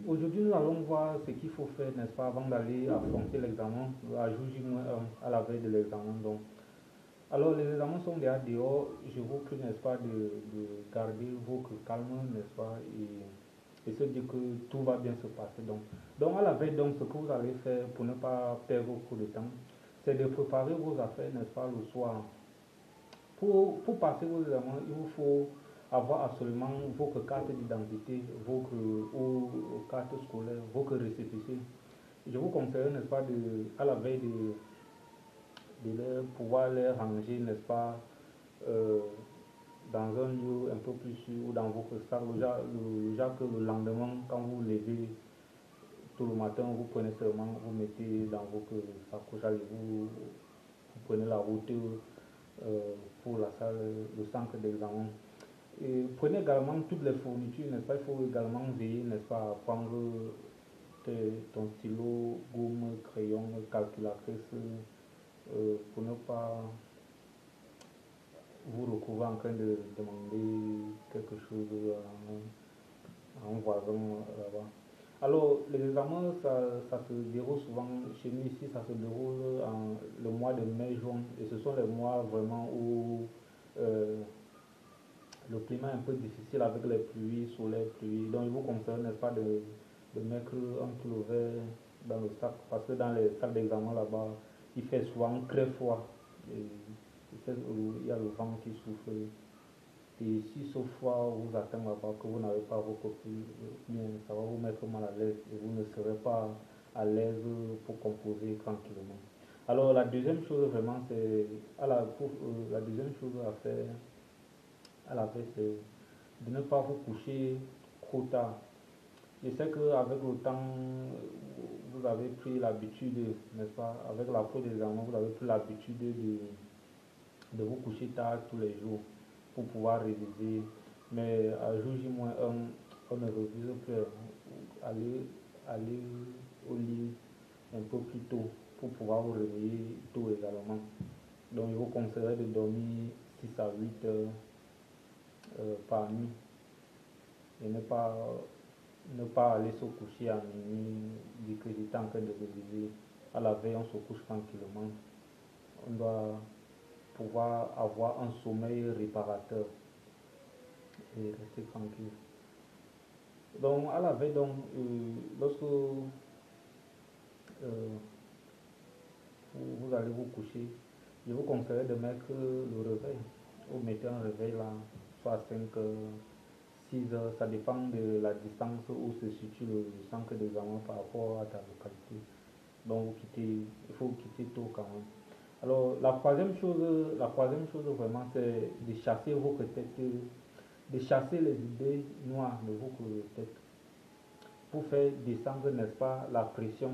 Aujourd'hui, nous allons voir ce qu'il faut faire, n'est-ce pas, avant d'aller affronter l'examen, à jour J-1, à la veille de l'examen. Donc, alors, les examens sont déjà dehors. Je vous prie, n'est-ce pas, de garder votre calme, n'est-ce pas, et se dire que tout va bien se passer. Donc à la veille, donc, ce que vous allez faire pour ne pas perdre beaucoup de temps, c'est de préparer vos affaires, n'est-ce pas, le soir. Pour passer vos examens, il vous faut avoir absolument votre carte d'identité, votre ou carte scolaire, votre récépissé. Je vous conseille, n'est-ce pas, à la veille pouvoir les ranger, n'est-ce pas, euh, dans un lieu un peu plus sûr ou dans votre sac, le genre que le lendemain, quand vous vous levez tout le matin, vous prenez seulement, vous mettez dans votre sacoche et vous prenez la route pour la salle, le centre d'examen. Et prenez également toutes les fournitures, n'est-ce pas? Il faut également veiller, n'est-ce pas, à prendre ton stylo, gomme, crayon, calculatrice, pour ne pas vous retrouver en train de demander quelque chose à un voisin là-bas. Alors, les examens, ça se déroule souvent, chez nous ici, ça se déroule en le mois de mai-juin, et ce sont les mois vraiment où euh, le climat est un peu difficile avec les pluies, soleil, pluie. Donc, il vous conseille, n'est-ce pas, de mettre un kilo vert dans le sac, parce que dans les salles d'examen là-bas, il fait souvent très froid. Et il y a le vent qui souffle. Et si ce froid vous atteint là-bas, que vous n'avez pas vos copies, bien, ça va vous mettre mal à l'aise et vous ne serez pas à l'aise pour composer tranquillement. Alors, la deuxième chose, vraiment, c'est la deuxième chose à faire à la veille, c'est de ne pas vous coucher trop tard. Je sais qu'avec le temps, vous avez pris l'habitude, n'est-ce pas, avec la l'approche des examens, vous avez pris l'habitude de vous coucher tard tous les jours pour pouvoir réviser. Mais à jour J-1, on ne révise plus. Aller, aller au lit un peu plus tôt pour pouvoir vous réveiller tôt également. Donc, je vous conseillerais de dormir 6 à 8 heures par nuit et ne pas aller se coucher à minuit, dire que j'étais en train de réviser. À la veille, on se couche tranquillement. On doit pouvoir avoir un sommeil réparateur et rester tranquille. Donc, à la veille, donc, lorsque vous allez vous coucher, je vous conseille de mettre le réveil. Vous mettez un réveil là, soit à 5 heures, 6 heures, ça dépend de la distance où se situe le centre d'examen par rapport à ta localité. Donc, il faut quitter tôt quand même. Alors, la troisième chose vraiment, c'est de chasser votre tête, de chasser les idées noires de votre tête pour faire descendre, n'est-ce pas, la pression.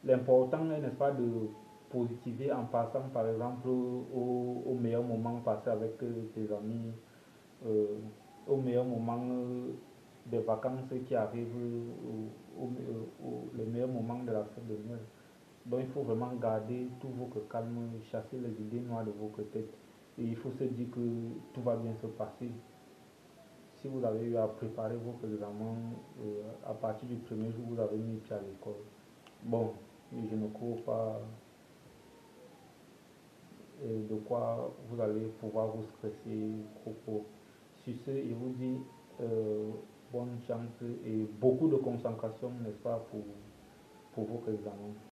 L'important est, n'est-ce pas, de positiver en passant, par exemple, au meilleur moment passé avec tes amis, euh, au meilleur moment des vacances qui arrivent, le meilleur moment de la fête de Noël. Donc il faut vraiment garder tout votre calme, chasser les idées noires de votre tête. Et il faut se dire que tout va bien se passer. Si vous avez eu à préparer votre examen, à partir du premier jour, vous avez mis pied à l'école. Bon, je ne crois pas de quoi vous allez pouvoir vous stresser trop. Sur ce, il vous dit bonne chance et beaucoup de concentration, n'est-ce pas, pour votre examen.